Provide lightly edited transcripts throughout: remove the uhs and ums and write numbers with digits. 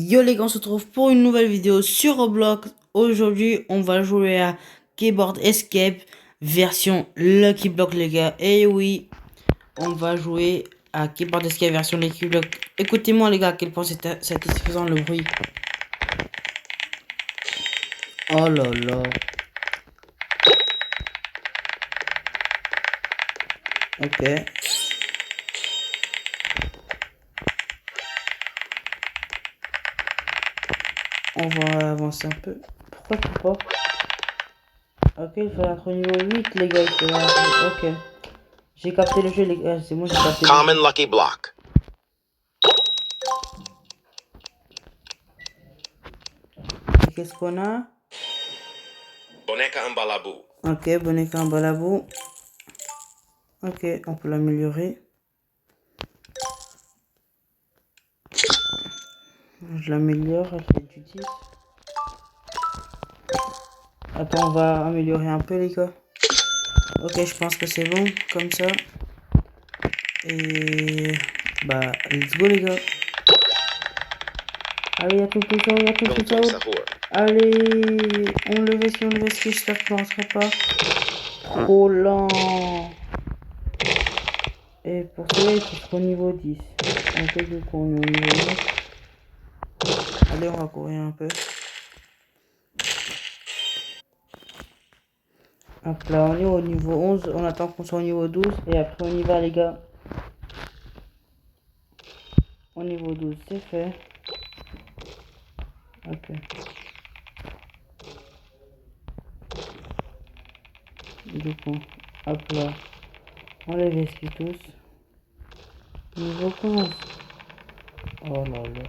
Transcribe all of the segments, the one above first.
Yo les gars, on se retrouve pour une nouvelle vidéo sur Roblox. Aujourd'hui, on va jouer à Keyboard Escape version Lucky Block les gars. Et oui, on va jouer à Keyboard Escape version Lucky Block. Écoutez-moi les gars, à quel point c'est satisfaisant le bruit. Oh là là. Ok. On va avancer un peu. Pourquoi tu pas? Ok, il faut être au niveau 8 les gars. Ok. J'ai capté le jeu les gars. C'est moi j'ai capté le jeu. Common Lucky Block. Qu'est-ce qu'on a? Boneca en balabou. Ok, bonnet en balabou. Ok, on peut l'améliorer. Je l'améliore, elle fait du 10. Attends, on va améliorer un peu les gars. Ok, je pense que c'est bon, comme ça. Et... Bah, let's go les gars. Allez, y'a tout le temps, y'a tout le Tum temps. sahur. Allez, on le vestit, j'espère qu'il ne rentrera pas. Trop lent. Et pour cela, il faut être au niveau 10. Ok, du coup, on est au niveau 9. Allez, on va courir un peu. Hop là, on est au niveau 11. On attend qu'on soit au niveau 12. Et après, on y va, les gars. Au niveau 12, c'est fait. Ok. Du coup, hop là. On les vestit tous. Niveau 15. Oh là là.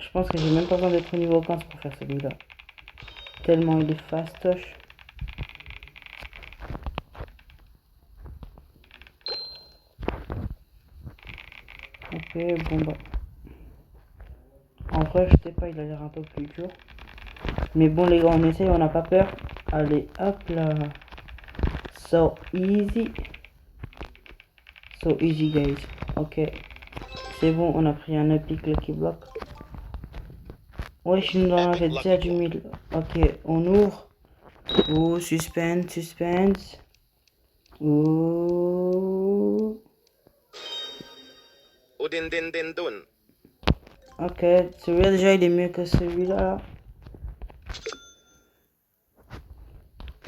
Je pense que j'ai même pas besoin d'être au niveau 15 pour faire celui-là. Tellement il est fastoche. Ok, bon bah. En vrai, je sais pas, il a l'air un peu plus dur. Mais bon, les gars, on essaye, on n'a pas peur. Allez, hop là. So easy. So easy, guys. Ok. C'est bon, on a pris un Epic Lucky Block. Ouais, je nous en avais déjà du 1000. Ok, on ouvre. Oh, suspense, suspense. Oh. Udin din din dun. Ok, celui-là déjà il est mieux que celui-là.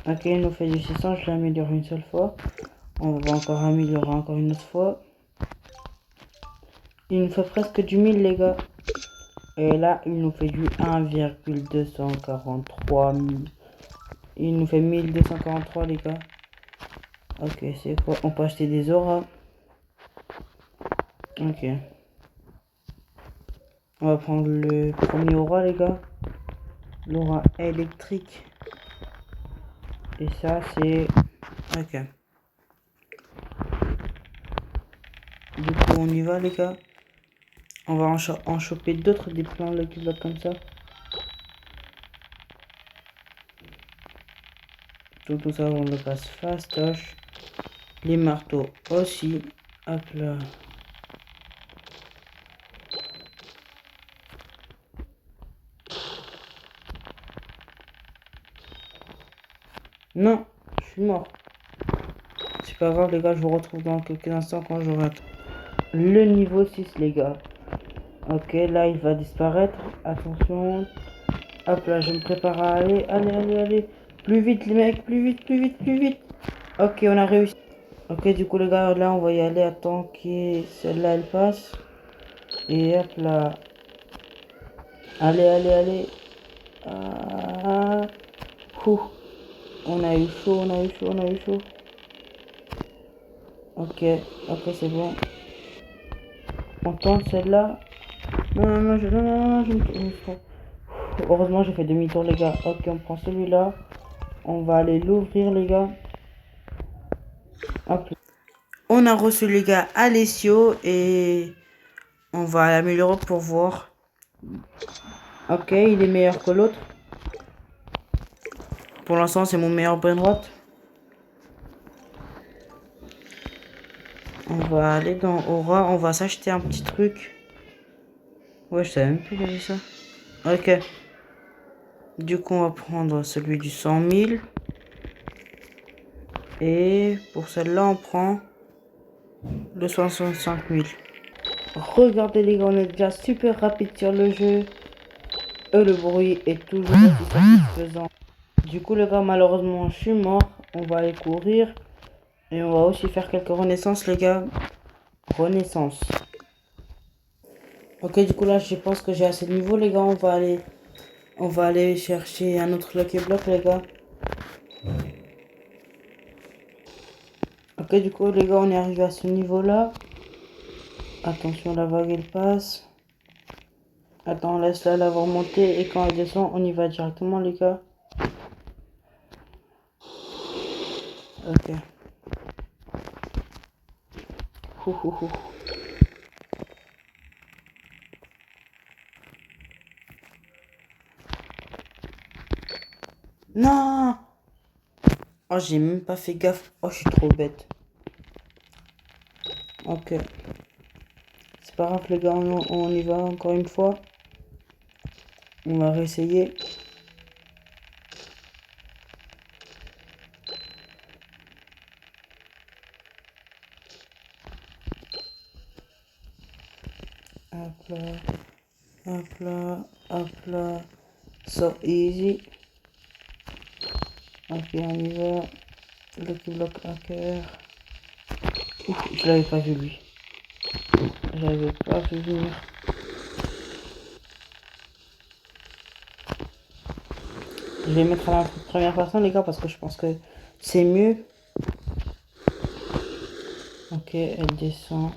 Ok, il nous fait du 600, je l'améliore une seule fois. On va encore améliorer encore une autre fois. Il nous fait presque du 1000 les gars. Et là, il nous fait du 1,243 000. Il nous fait 1243 les gars. Ok, c'est quoi? On peut acheter des auras. Ok. On va prendre le premier aura les gars. L'aura électrique. Et ça c'est... Ok. Du coup on y va les gars. On va en choper d'autres des plans Lucky Block comme ça. Tout ça on le passe fastoche. Les marteaux aussi. Hop là. Non, je suis mort. C'est pas grave les gars, je vous retrouve dans quelques instants quand j'aurai le niveau 6 les gars. Ok, là il va disparaître. Attention. Hop là, je me prépare à aller. Allez. Plus vite les mecs, plus vite. Ok, on a réussi. Ok, du coup les gars, là on va y aller. Attends que celle-là elle passe. Et hop là. Allez. Ah. Ouh. On a eu chaud. Ok, c'est bon. On tente celle-là. Non, je me trompe. Heureusement, j'ai fait demi-tour, les gars. Ok, on prend celui-là. On va aller l'ouvrir, les gars. Hop. On a reçu, les gars, Alessio. Et on va l'améliorer pour voir. Ok, il est meilleur que l'autre. Pour l'instant, c'est mon meilleur brain rot. On va aller dans Aura. On va s'acheter un petit truc. Ouais, je savais même plus qu'il y avait ça. Ok. Du coup, on va prendre celui du 100 000. Et pour celle-là, on prend le 65 000. Regardez les gars, on est déjà super rapide sur le jeu. Et le bruit est toujours aussi satisfaisant. Du coup les gars, malheureusement je suis mort. On va aller courir. Et on va aussi faire quelques renaissances les gars. Renaissance. Ok, du coup là je pense que j'ai assez de niveau les gars. On va aller chercher un autre Lucky Block les gars. Ok, du coup les gars, on est arrivé à ce niveau là. Attention, la vague elle passe. Attends, laisse-la la remonter. Et quand elle descend, on y va directement les gars. Ok. Ouh, ouh, ouh. Non! Oh, j'ai même pas fait gaffe. Oh, je suis trop bête. Ok. C'est pas grave les gars, on y va encore une fois. On va réessayer. Hop là, hop là, hop là. So easy. Ok, on y va. Lucky Block Hacker. Ouf, je l'avais pas vu lui. Je l'avais pas vu venir. Je vais mettre à la première personne les gars parce que je pense que c'est mieux. Ok, elle descend.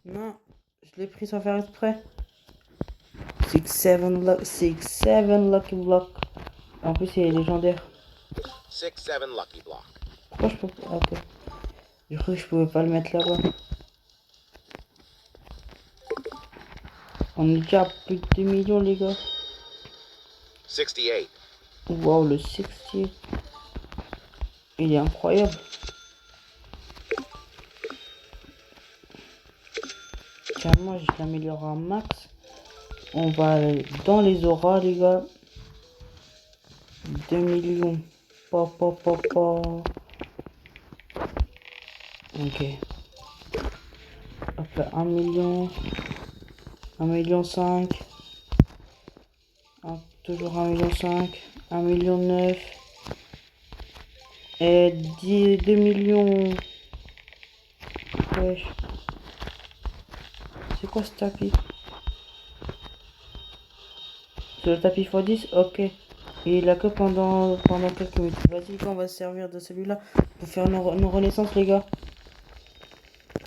Non, je l'ai pris sans faire exprès. 6-7 Lucky Block. En plus, il est légendaire. 6-7 Lucky Block. Pourquoi je peux pas? Ok. Du coup, je pouvais pas le mettre là-bas. On est déjà à plus de 2 millions, les gars. 68. Wow, le 60. Il est incroyable. Carrément, je l'améliore à max. On va aller dans les auras, les gars. 2 millions. Pa, pa, pa, pa. Ok. Hop là, 1 million. 1 million 5. Hop, toujours 1 million 5. 1 million 9. Et 2 millions. Wesh. C'est quoi ce tapis? C'est le tapis x10? Ok. Et il a que pendant quelques minutes. Vas-y, on va se servir de celui-là pour faire nos renaissances, les gars.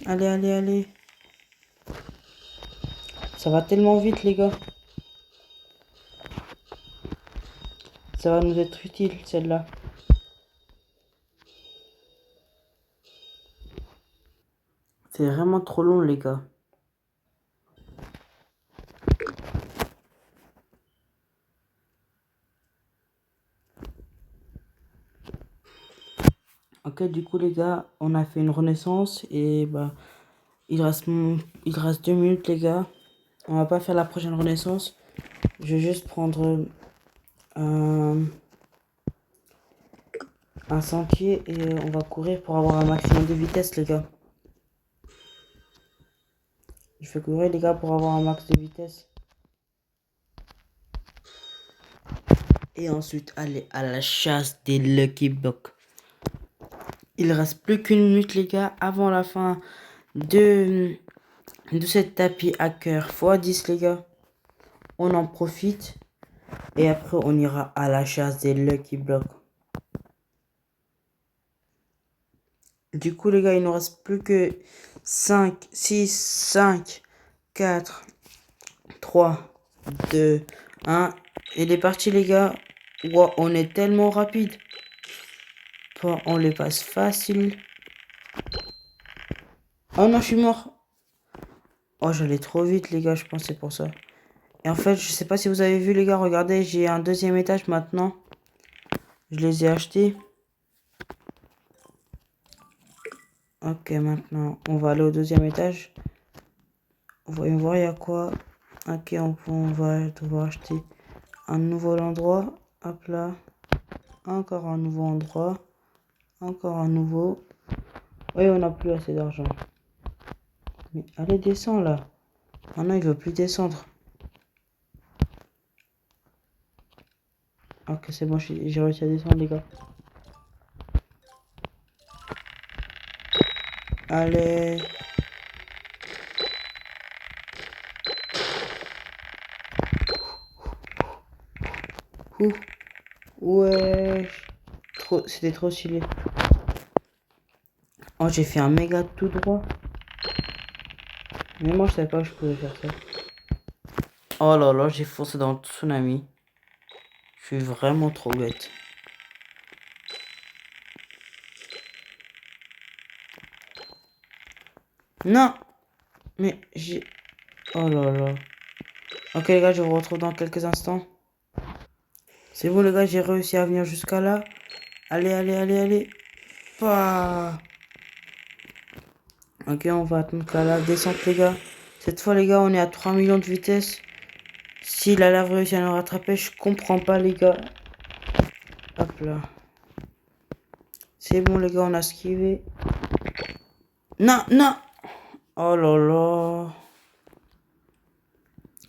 Allez, allez, allez. Ça va tellement vite, les gars. Ça va nous être utile, celle-là. C'est vraiment trop long, les gars. Ok, du coup, les gars, on a fait une renaissance et bah, il reste 2 minutes, les gars. On va pas faire la prochaine renaissance. Je vais juste prendre un sentier et on va courir pour avoir un maximum de vitesse, les gars. Je fais courir, les gars, pour avoir un max de vitesse. Et ensuite, aller à la chasse des Lucky Blocks. Il reste plus qu'une minute, les gars, avant la fin de cette tapis hacker x10, les gars. On en profite. Et après, on ira à la chasse des Lucky Blocks. Du coup, les gars, il nous reste plus que 5, 6, 5, 4, 3, 2, 1. Il est parti, les gars. Wow, on est tellement rapide. On les passe facile. Oh non, je suis mort. Oh, j'allais trop vite, les gars, je pense que c'est pour ça. Et en fait, je sais pas si vous avez vu, les gars, regardez, j'ai un deuxième étage maintenant. Je les ai achetés. Ok, maintenant, on va aller au deuxième étage. Voyons voir, il y a quoi. Ok, on va devoir acheter un nouveau endroit. Hop là. Encore un nouveau endroit. Encore un nouveau. Oui, on n'a plus assez d'argent. Mais allez, descends là. Ah non, il veut plus descendre. Ok, c'est bon, j'ai réussi à descendre, les gars. Allez. Ouh. Ouais. C'était trop stylé. Oh, j'ai fait un méga tout droit. Mais moi, je savais pas que je pouvais faire ça. Oh là là, j'ai foncé dans le tsunami. Je suis vraiment trop bête. Non! Mais j'ai... Oh là là. Ok les gars, je vous retrouve dans quelques instants. C'est bon les gars, j'ai réussi à venir jusqu'à là. Allez, allez, allez, allez. Pas. Ok, on va attendre qu'à la descente les gars. Cette fois les gars, on est à 3 millions de vitesse. Si la lave réussit à nous rattraper, je comprends pas les gars. Hop là. C'est bon les gars, on a esquivé. Non, non. Oh là là.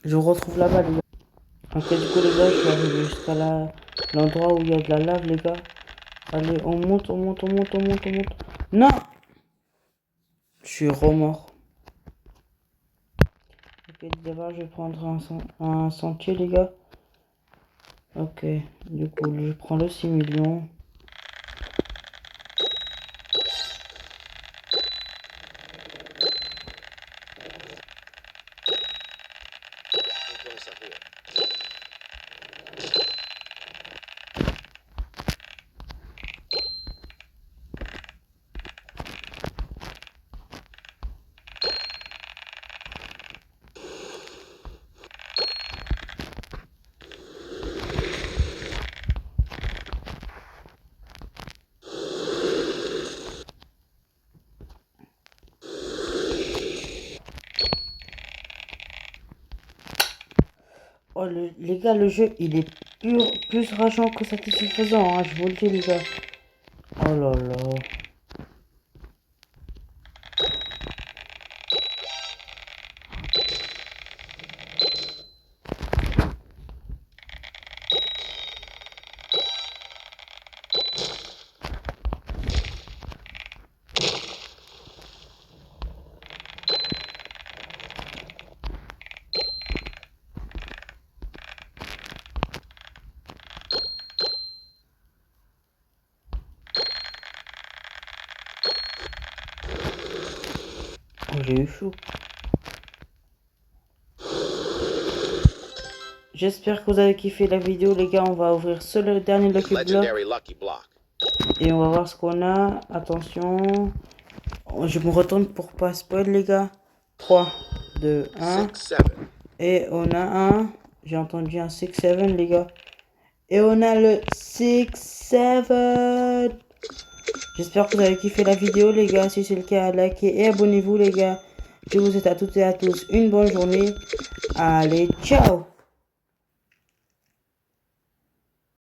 Je vous retrouve là-bas les gars. Ok, du coup les gars, je suis arrivé jusqu'à l'endroit où il y a de la lave les gars. Allez, on monte, on monte, on monte, on monte, on monte. Non! Je suis remords. Ok, d'abord je vais prendre un sentier les gars. Ok, du coup je prends le 6 millions. Closer here. Oh les gars, le jeu il est plus rageant que satisfaisant, hein, je vous le dis les gars. Oh là là. Oh, j'ai eu chaud. J'espère que vous avez kiffé la vidéo les gars, on va ouvrir le dernier Lucky Block. Legendary Lucky Block. Et on va voir ce qu'on a. Attention. Je me retourne pour pas spoil les gars. 3, 2, 1. 6, 7. Et on a un. J'ai entendu un 6-7 les gars. Et on a le 6-7. J'espère que vous avez kiffé la vidéo les gars. Si c'est le cas, likez et abonnez-vous les gars. Je vous souhaite à toutes et à tous une bonne journée. Allez, ciao!